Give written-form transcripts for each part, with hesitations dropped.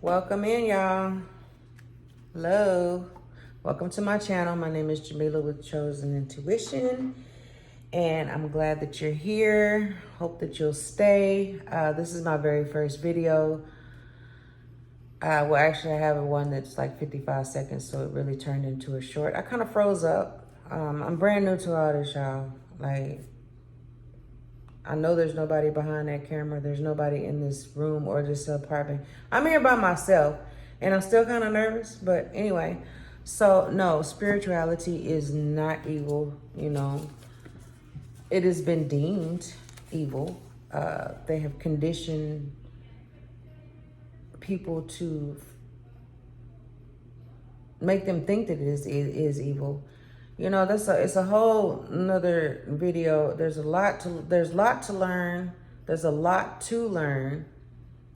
Welcome in, y'all. Hello. Welcome to my channel. My name is Jamila with Chosen Intuition, and I'm glad that you're here. Hope that you'll stay. This is my very first video. Well, actually, I have one that's like 55 seconds, so it really turned into a short. I kind of froze up. I'm brand new to all this, y'all. Like, I know there's nobody behind that camera. There's nobody in this room or this apartment. I'm here by myself, and I'm still kind of nervous. But anyway, so no, spirituality is not evil. You know, it has been deemed evil. They have conditioned people to make them think that it is evil. You know, it's a whole another video. There's a lot to learn. There's a lot to learn.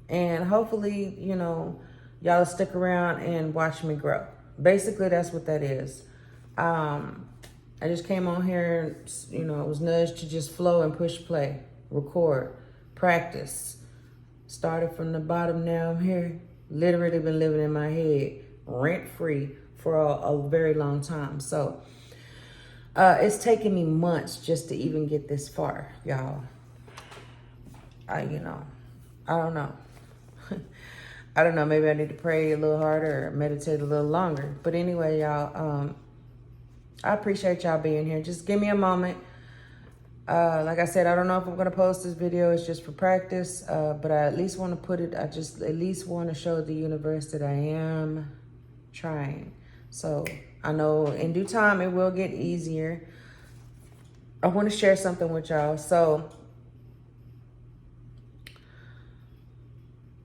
And hopefully, you know, y'all stick around and watch me grow. Basically, that's what that is. I just came on here, you know, I was nudged to just flow and push play, record, practice. Started from the bottom, now I'm here. Literally been living in my head rent-free for a very long time. So it's taken me months just to even get this far, y'all. I don't know. I don't know, maybe I need to pray a little harder or meditate a little longer. But anyway, y'all, I appreciate y'all being here. Just give me a moment. Like I said, I don't know if I'm going to post this video. It's just for practice. But I at least want to put it, I just at least want to show the universe that I am trying. So I know in due time it will get easier. I want to share something with y'all. So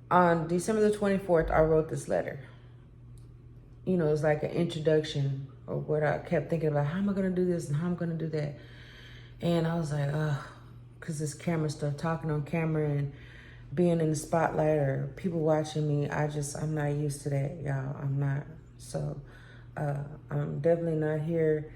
on December the 24th, I wrote this letter. You know, it's like an introduction of what I kept thinking about. How am I going to do this and how am I going to do that? And I was like, because this camera stuff, talking on camera and being in the spotlight or people watching me, I'm not used to that, y'all. I'm not. So I'm definitely not here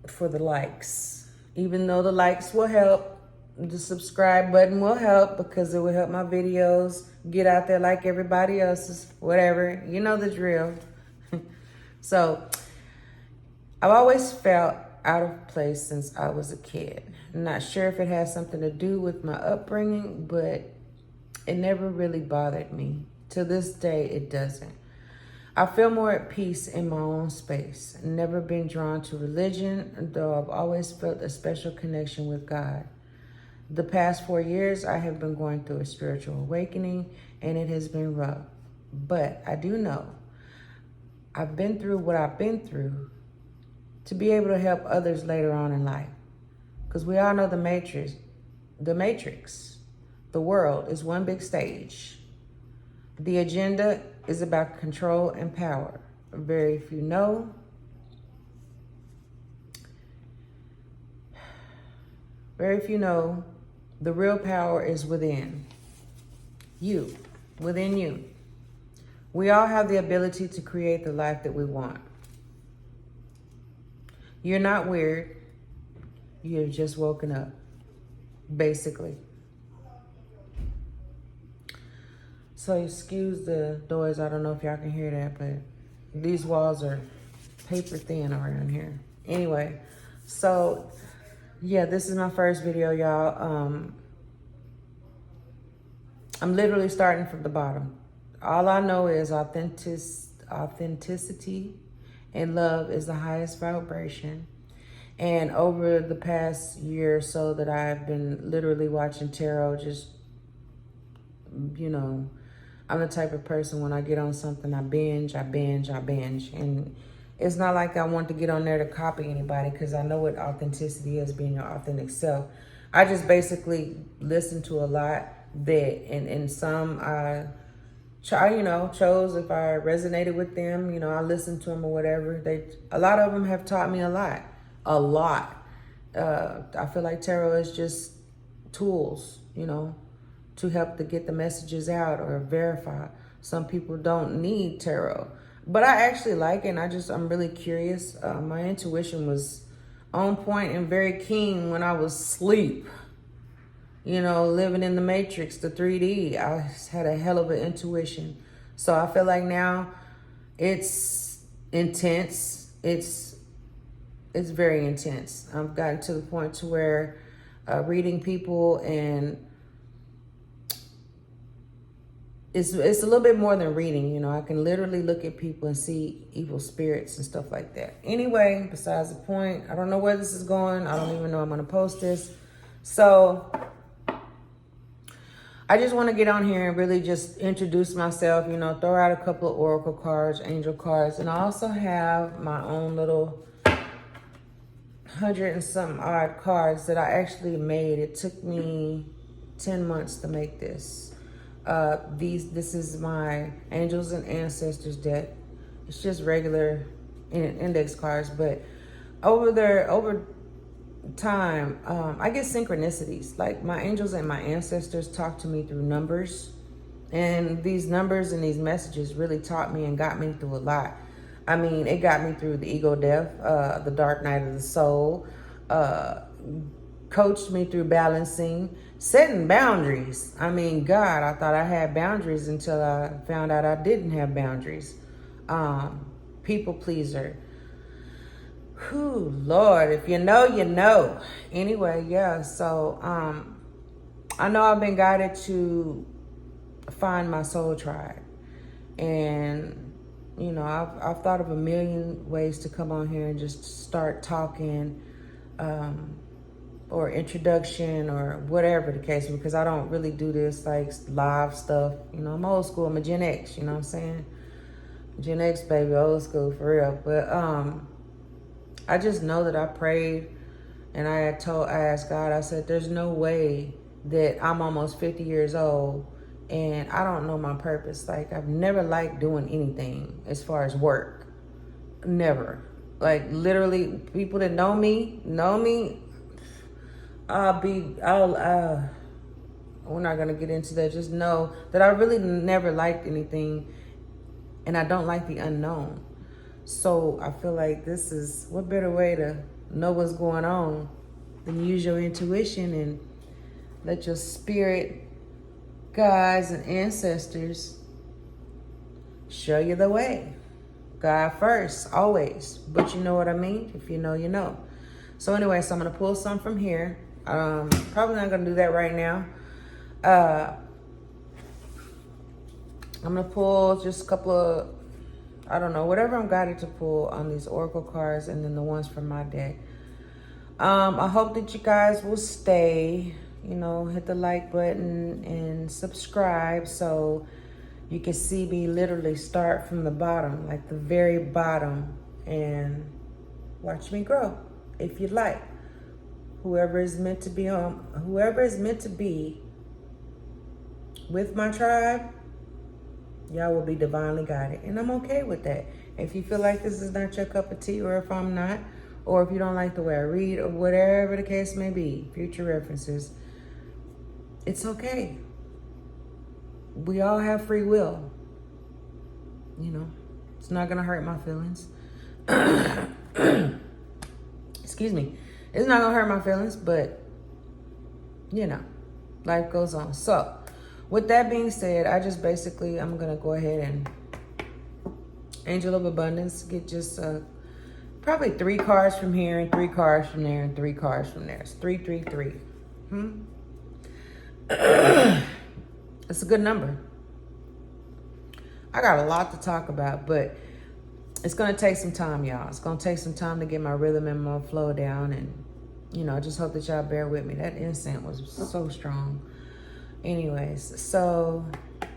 for the likes. Even though the likes will help, the subscribe button will help because it will help my videos get out there like everybody else's, whatever. You know the drill. So I've always felt out of place since I was a kid. I'm not sure if it has something to do with my upbringing, but it never really bothered me. To this day, it doesn't. I feel more at peace in my own space. Never been drawn to religion, though I've always felt a special connection with God. The past 4 years, I have been going through a spiritual awakening, and it has been rough. But I do know I've been through what I've been through to be able to help others later on in life. Because we all know the matrix, the world is one big stage. The agenda is about control and power. Very few know. Very few know the real power is within you, within you. We all have the ability to create the life that we want. You're not weird. You've just woken up, basically. So excuse the noise. I don't know if y'all can hear that, but these walls are paper thin around here. Anyway, so yeah, this is my first video, y'all. I'm literally starting from the bottom. All I know is authenticity and love is the highest vibration. And over the past year or so that I've been literally watching tarot, just, you know, I'm the type of person when I get on something, I binge. And it's not like I want to get on there to copy anybody because I know what authenticity is, being your authentic self. I just basically listen to a lot that, and some I chose if I resonated with them, you know, I listened to them or whatever. A lot of them have taught me a lot. I feel like tarot is just tools, you know, to help to get the messages out or verify. Some people don't need tarot, but I actually like it. And I'm really curious. My intuition was on point and very keen when I was asleep. you know, living in the Matrix, the 3D. I had a hell of an intuition. So I feel like now it's intense. It's very intense. I've gotten to the point to where reading people, and it's a little bit more than reading. You know, I can literally look at people and see evil spirits and stuff like that. Anyway, besides the point, I don't know where this is going. I don't even know I'm going to post this. So I just want to get on here and really just introduce myself, you know, throw out a couple of oracle cards, angel cards, and I also have my own little 100 and something odd cards that I actually made. It took me 10 months to make this. This is my Angels and Ancestors deck. It's just regular index cards, but over time, I get synchronicities. Like my angels and my ancestors talk to me through numbers, and these numbers and these messages really taught me and got me through a lot. I mean, it got me through the ego death, the dark night of the soul, coached me through balancing, setting boundaries. I mean, God, I thought I had boundaries until I found out I didn't have boundaries. People pleaser. Whew, Lord, if you know, you know. Anyway, yeah, so I know I've been guided to find my soul tribe. And you know, I've thought of a million ways to come on here and just start talking, or introduction or whatever the case, because I don't really do this like live stuff. You know, I'm old school. I'm a Gen X, you know what I'm saying? Gen X, baby, old school for real. But I just know that I prayed and I asked God, I said, there's no way that I'm almost 50 years old and I don't know my purpose. Like, I've never liked doing anything as far as work. Never. Like, literally, people that know me, we're not going to get into that. Just know that I really never liked anything, and I don't like the unknown. So I feel like what better way to know what's going on than use your intuition and let your spirit guides and ancestors show you the way. God first, always. But you know what I mean? If you know, you know. So anyway, so I'm going to pull some from here. Probably not going to do that right now. I'm going to pull just a couple of, I don't know, whatever I'm guided to pull on these oracle cards, and then the ones from my deck. I hope that you guys will stay, you know, hit the like button and subscribe so you can see me literally start from the bottom, like the very bottom, and watch me grow if you'd like. Whoever is meant to be with my tribe, y'all will be divinely guided. And I'm okay with that. If you feel like this is not your cup of tea, or if I'm not, or if you don't like the way I read, or whatever the case may be, future references, it's okay. We all have free will. You know, it's not going to hurt my feelings. Excuse me. It's not going to hurt my feelings, but, you know, life goes on. So, with that being said, I'm going to go ahead and Angel of Abundance, get just probably 3 cards from here and 3 cards from there and 3 cards from there. It's 3, 3, 3. It's a good number. I got a lot to talk about, but it's going to take some time, y'all. It's going to take some time to get my rhythm and my flow down. And, you know, I just hope that y'all bear with me. That incense was so strong. Anyways, so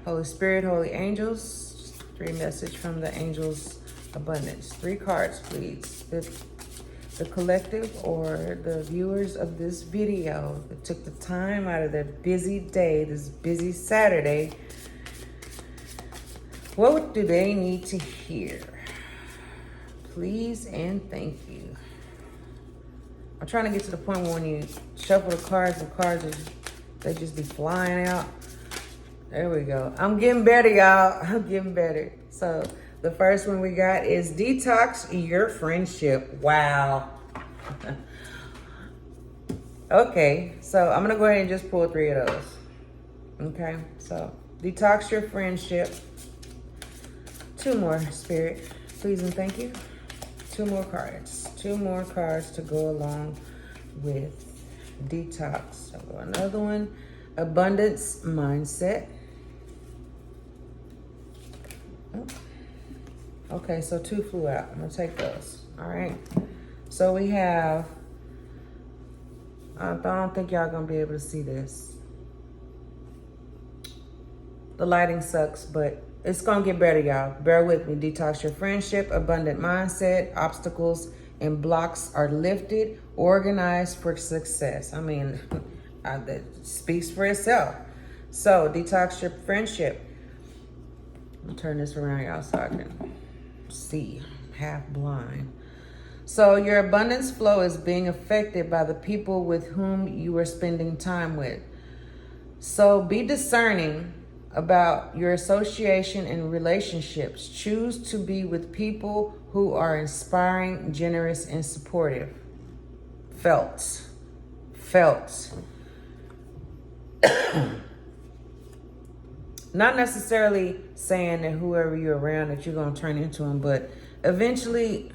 Holy Spirit, Holy Angels, 3 message from the Angels Abundance. 3 cards, please. The collective or the viewers of this video that took the time out of their busy day, this busy Saturday, what do they need to hear? Please and thank you. I'm trying to get to the point where when you shuffle the cards they just be flying out. There we go. I'm getting better, y'all. I'm getting better. So the first one we got is Detox Your Friendship. Wow. Okay, so I'm going to go ahead and just pull 3 of those. Okay, so detox your friendship. 2 more, Spirit. Please and thank you. 2 more cards. 2 more cards to go along with detox. So another one, abundance mindset. Oh. Okay, so 2 flew out. I'm going to take those. All right. So we have, I don't think y'all going to be able to see this. The lighting sucks, but it's going to get better, y'all. Bear with me. Detox your friendship, abundant mindset, obstacles and blocks are lifted, organized for success. I mean, that speaks for itself. So, detox your friendship. I'll turn this around, y'all, so I can see. Half blind. So, your abundance flow is being affected by the people with whom you are spending time with. So, be discerning about your association and relationships. Choose to be with people who are inspiring, generous, and supportive. Felt. Not necessarily saying that whoever you're around that you're going to turn into them, but eventually,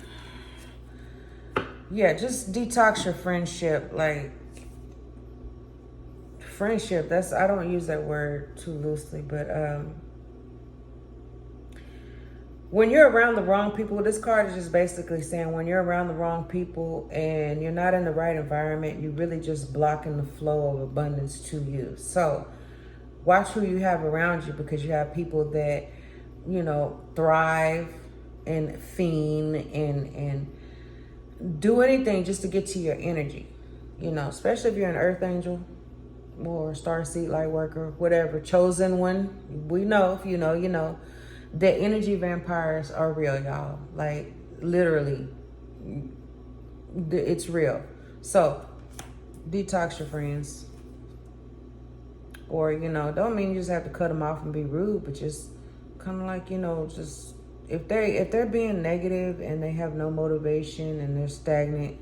yeah, just detox your friendship. Like, friendship, that's, I don't use that word too loosely, but when you're around the wrong people, this card is just basically saying when you're around the wrong people and you're not in the right environment, you're really just blocking the flow of abundance to you. So watch who you have around you, because you have people that, you know, thrive and fiend and do anything just to get to your energy, you know, especially if you're an earth angel or starseed light worker, whatever, chosen one. We know, if you know, you know, that energy vampires are real, y'all. Like, literally, it's real. So detox your friends. Or, you know, don't mean you just have to cut them off and be rude, but just kind of like, you know, just if they're being negative and they have no motivation and they're stagnant,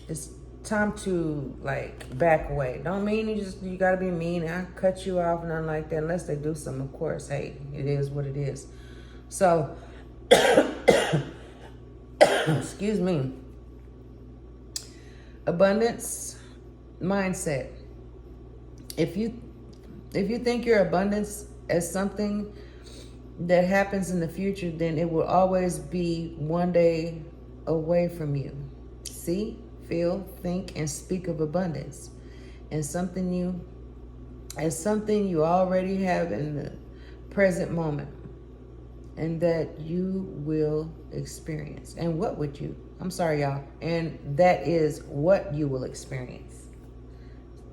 it's time to like back away. Don't mean you gotta be mean. I cut you off, nothing like that, unless they do something. Of course, hey, it is what it is. So excuse me. Abundance mindset. If you think your abundance as something that happens in the future, then it will always be one day away from you. See, feel, think, and speak of abundance, and something you already have in the present moment, and that you will experience. And what would you? I'm sorry, y'all. And that is what you will experience.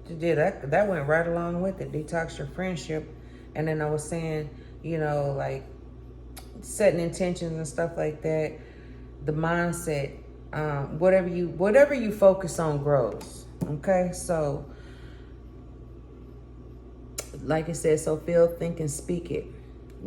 Yeah, that went right along with it. Detox your friendship. And then I was saying, you know, like setting intentions and stuff like that. The mindset, whatever you focus on grows. Okay, so like I said, so feel, think, and speak it.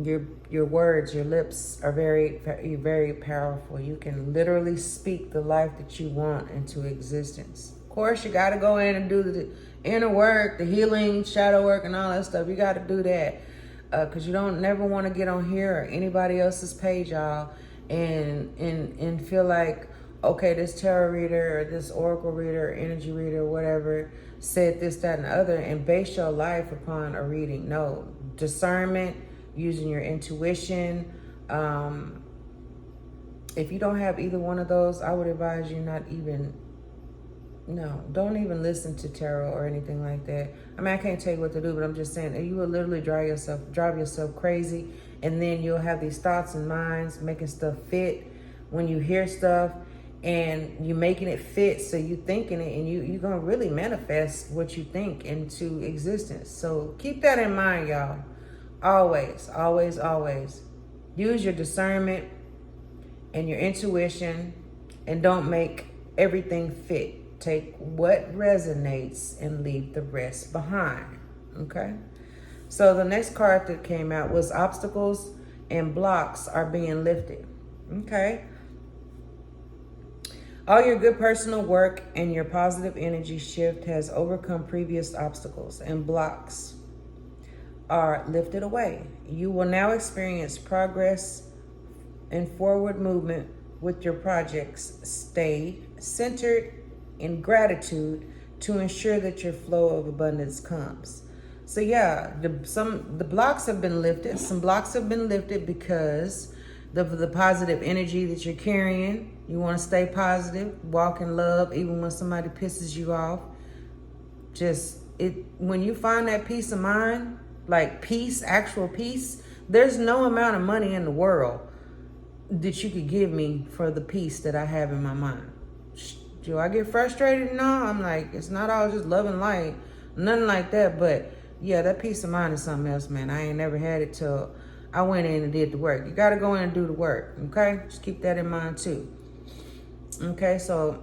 Your words, your lips are very, very powerful. You can literally speak the life that you want into existence. Of course, you got to go in and do the inner work, the healing, shadow work, and all that stuff. You got to do that, because you don't never want to get on here or anybody else's page, y'all, and feel like, okay, this tarot reader or this oracle reader or energy reader or whatever said this, that, and the other, and base your life upon a reading. No, discernment, using your intuition. If you don't have either one of those, I would advise you don't even listen to tarot or anything like that. I mean, I can't tell you what to do, but I'm just saying that you will literally drive yourself crazy, and then you'll have these thoughts and minds making stuff fit when you hear stuff, and you making it fit, so you thinking it, and you're gonna really manifest what you think into existence. So keep that in mind, y'all. Always, always, always use your discernment and your intuition, and don't make everything fit. Take what resonates and leave the rest behind. Okay? So the next card that came out was obstacles and blocks are being lifted. Okay? All your good personal work and your positive energy shift has overcome previous obstacles, and blocks are lifted away. You will now experience progress and forward movement with your projects. Stay centered in gratitude to ensure that your flow of abundance comes. So yeah, the blocks have been lifted. Some blocks have been lifted because the positive energy that you're carrying. You want to stay positive, walk in love, even when somebody pisses you off. When you find that peace of mind, like peace, actual peace, there's no amount of money in the world that you could give me for the peace that I have in my mind. Do I get frustrated? No, I'm like, it's not all just love and light, nothing like that. But yeah, that peace of mind is something else, man. I ain't never had it till I went in and did the work. You got to go in and do the work, okay? Just keep that in mind too. Okay, so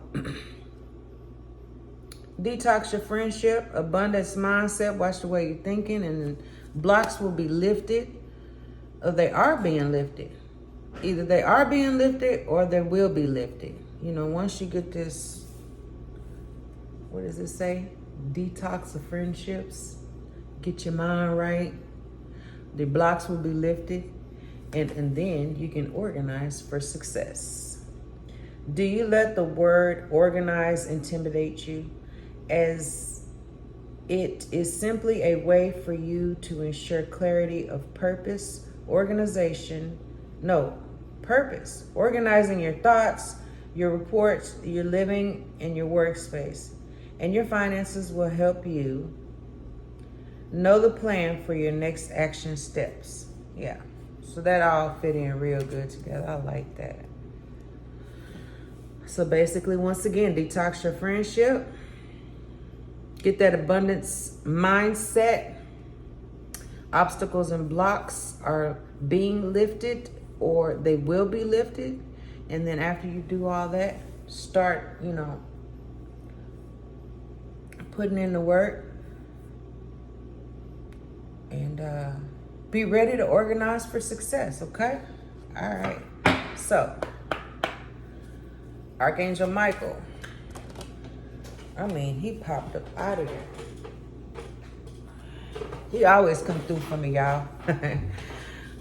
detox your friendship, abundance mindset, watch the way you're thinking, and blocks will be lifted, or they are being lifted. Either they are being lifted or they will be lifted. You know, once you get this, what does it say? Detox of friendships. Get your mind right. The blocks will be lifted, and then you can organize for success. Do you let the word organize intimidate you, as it is simply a way for you to ensure clarity of purpose, purpose, organizing your thoughts, your reports, your living, and your workspace. And your finances will help you know the plan for your next action steps. Yeah, so that all fit in real good together. I like that. So basically, once again, detox your friendship. Get that abundance mindset. Obstacles and blocks are being lifted, or they will be lifted. And then after you do all that, start, putting in the work. And be ready to organize for success, okay? All right. So, Archangel Michael. He popped up out of there. He always come through for me, y'all.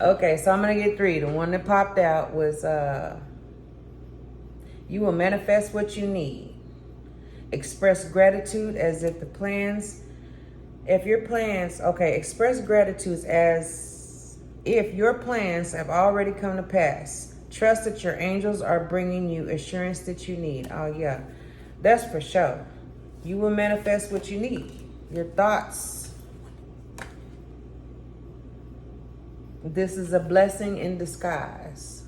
Okay, so I'm going to get 3. The one that popped out was, you will manifest what you need. Express gratitude as if express gratitude as if your plans have already come to pass. Trust that your angels are bringing you assurance that you need. Oh, yeah, that's for sure. You will manifest what you need. Your thoughts. This is a blessing in disguise.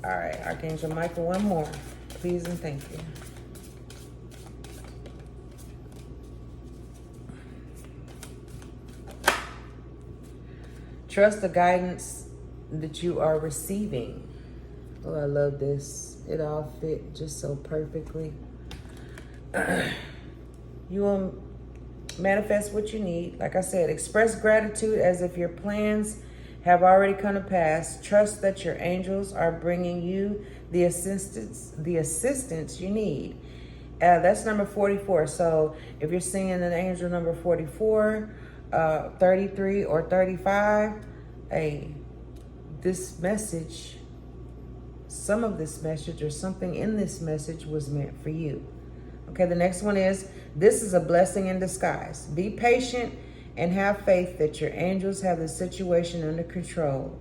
All right, Archangel Michael, one more. Please and thank you. Trust the guidance that you are receiving. Oh, I love this. It all fit just so perfectly. You will manifest what you need. Like I said, express gratitude as if your plans have already come to pass. Trust that your angels are bringing you the assistance you need. That's number 44. So if you're seeing an angel number 44, 33, or 35, hey, this message, some of this message or something in this message was meant for you. Okay, the next one is, this is a blessing in disguise. Be patient and have faith that your angels have the situation under control.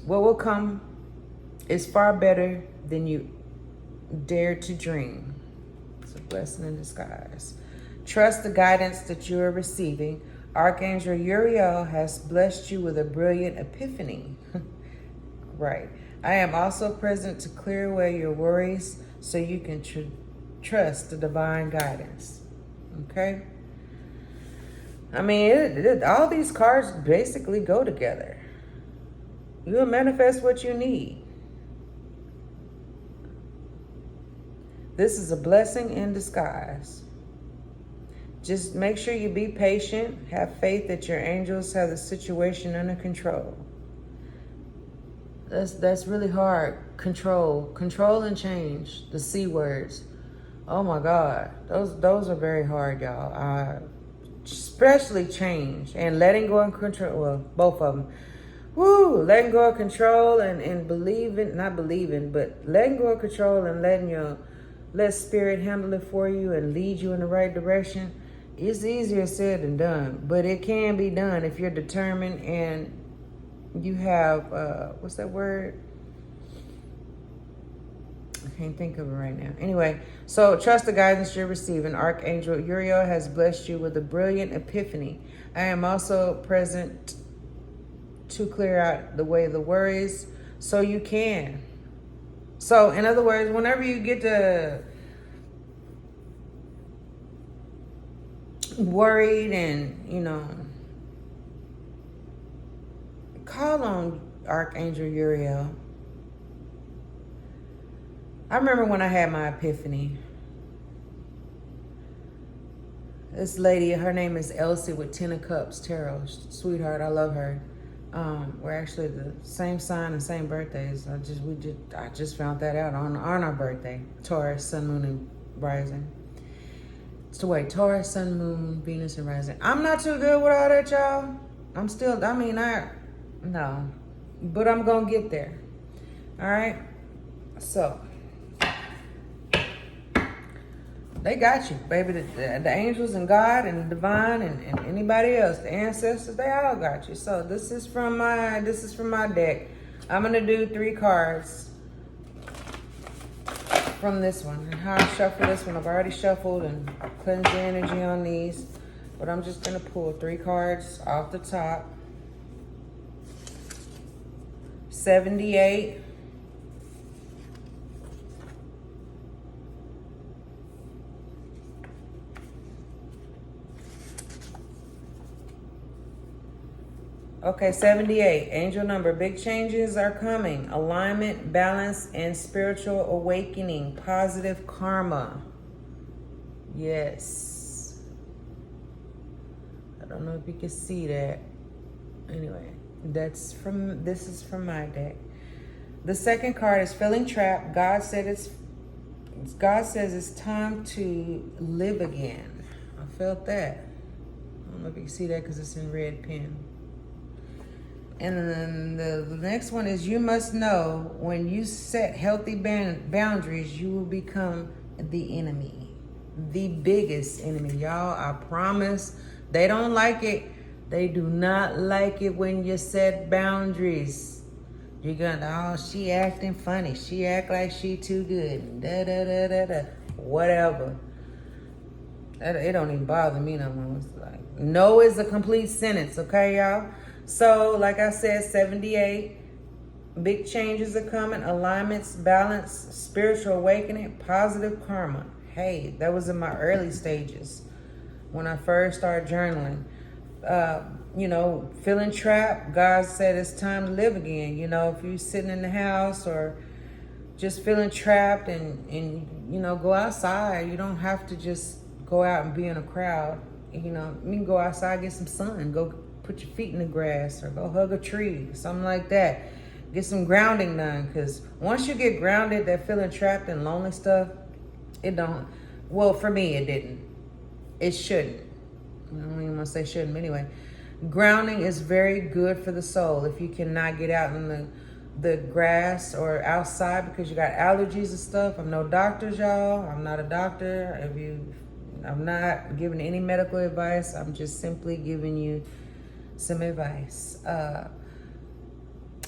What will come is far better than you dared to dream. It's a blessing in disguise. Trust the guidance that you are receiving. Archangel Uriel has blessed you with a brilliant epiphany. Right. I am also present to clear away your worries so you can trust the divine guidance. Okay? All these cards basically go together. You'll manifest what you need. This is a blessing in disguise. Just make sure you be patient. Have faith that your angels have the situation under control. That's really hard. Control and change. The C words. Oh my God, those are very hard, y'all. Especially change and letting go and control. Well, both of them. Woo, letting go of control and believing, not believing, but letting go of control and let spirit handle it for you and lead you in the right direction. It's easier said than done, but it can be done if you're determined and you have, what's that word? I can't think of it right now. Anyway, so trust the guidance you're receiving. Archangel Uriel has blessed you with a brilliant epiphany. I am also present to clear out the way the worries so you can. So, in other words, whenever you get to worried and, call on Archangel Uriel. I remember when I had my epiphany. This lady, her name is Elsie with 10 of Cups Tarot. Sweetheart, I love her. We're actually the same sign and same birthdays. I just found that out on our birthday. Taurus, Sun, Moon, and Rising. So wait, Taurus, Sun, Moon, Venus, and Rising. I'm not too good with all that, y'all. No. But I'm gonna get there. All right? So, they got you, baby. The angels and God and the divine and anybody else, the ancestors, they all got you. So this is from my deck. I'm gonna do 3 cards from this one. And how I shuffle this one, I've already shuffled and cleansed the energy on these. But I'm just gonna pull 3 cards off the top. 78. Okay, 78. Angel number. Big changes are coming. Alignment, balance, and spiritual awakening. Positive karma. Yes. I don't know if you can see that. Anyway, this is from my deck. The second card is feeling trapped. God says it's time to live again. I felt that. I don't know if you can see that because it's in red pen. And then the next one is you must know when you set healthy boundaries, you will become the enemy. The biggest enemy, y'all. I promise. They don't like it. They do not like it when you set boundaries. You're gonna, she acting funny. She act like she too good. Da. Whatever. It don't even bother me no more. It's like, no is a complete sentence, okay, y'all? So, like I said, 78, big changes are coming, alignments, balance, spiritual awakening, positive karma. Hey, that was in my early stages when I first started journaling. Feeling trapped, God said it's time to live again. If you're sitting in the house or just feeling trapped and go outside. You don't have to just go out and be in a crowd. You can go outside, get some sun, go put your feet in the grass or go hug a tree, something like that. Get some grounding done, because once you get grounded, that feeling trapped and lonely stuff, it don't, well, for me, it didn't. It shouldn't. I don't even want to say shouldn't, but anyway. Grounding is very good for the soul. If you cannot get out in the grass or outside because you got allergies and stuff. I'm no doctor, y'all. I'm not a doctor. I'm not giving any medical advice. I'm just simply giving you some advice.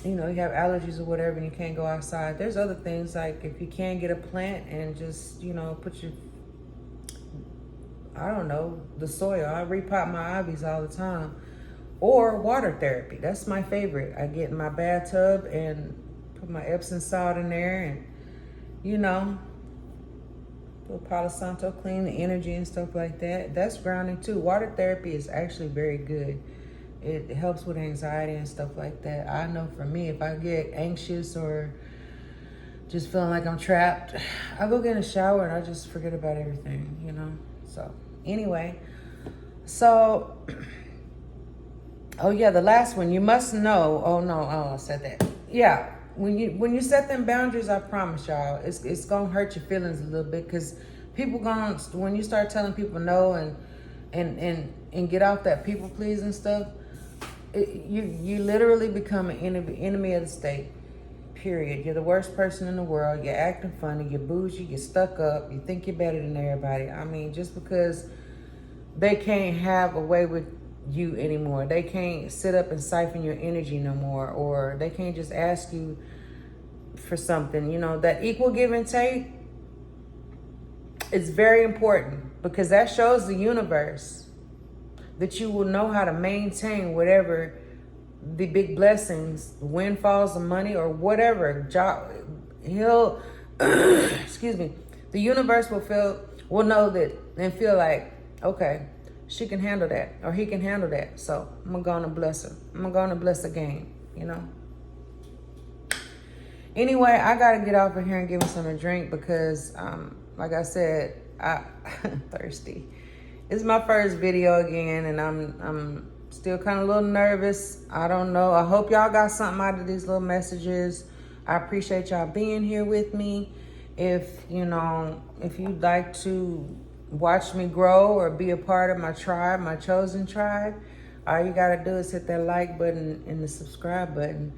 You have allergies or whatever and you can't go outside. There's other things, like if you can get a plant and just, put your, the soil. I repot my ivies all the time. Or water therapy. That's my favorite. I get in my bathtub and put my Epsom salt in there and, put Palo Santo, clean the energy and stuff like that. That's grounding too. Water therapy is actually very good. It helps with anxiety and stuff like that. I know for me, if I get anxious or just feeling like I'm trapped, I go get in a shower and I just forget about everything, So anyway, oh yeah, the last one, you must know. I said that. Yeah, when you set them boundaries, I promise y'all, it's gonna hurt your feelings a little bit, because people gonna, when you start telling people no and get off that people pleasing stuff, you literally become an enemy of the state. Period. You're the worst person in the world. You're acting funny. You're bougie. You're stuck up. You think you're better than everybody. I mean, just because they can't have a way with you anymore, they can't sit up and siphon your energy no more, or they can't just ask you for something. You know, that equal give and take is very important, because that shows the universe that you will know how to maintain whatever the big blessings, windfalls of money or whatever job. He'll excuse me, the universe will know that and feel like, okay, she can handle that, or he can handle that, so I'm gonna bless her. I'm gonna bless the game, you know. Anyway, I gotta get off of here and give me something to drink, because like I said, I'm thirsty. It's my first video again, and I'm still kind of a little nervous. I don't know. I hope y'all got something out of these little messages. I appreciate y'all being here with me. If you'd like to watch me grow or be a part of my tribe, my chosen tribe, all you gotta do is hit that like button and the subscribe button.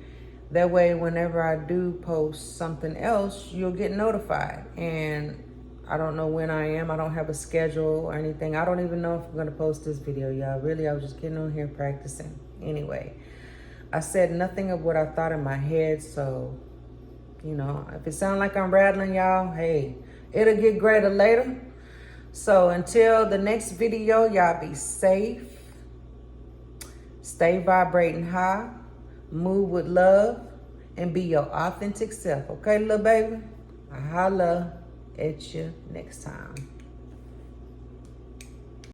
That way, whenever I do post something else, you'll get notified. And I don't know when I am. I don't have a schedule or anything. I don't even know if I'm going to post this video, y'all. Really, I was just getting on here practicing. Anyway, I said nothing of what I thought in my head. So, if it sounds like I'm rattling, y'all, hey, it'll get greater later. So until the next video, y'all be safe. Stay vibrating high. Move with love. And be your authentic self. Okay, little baby? I holla at you next time.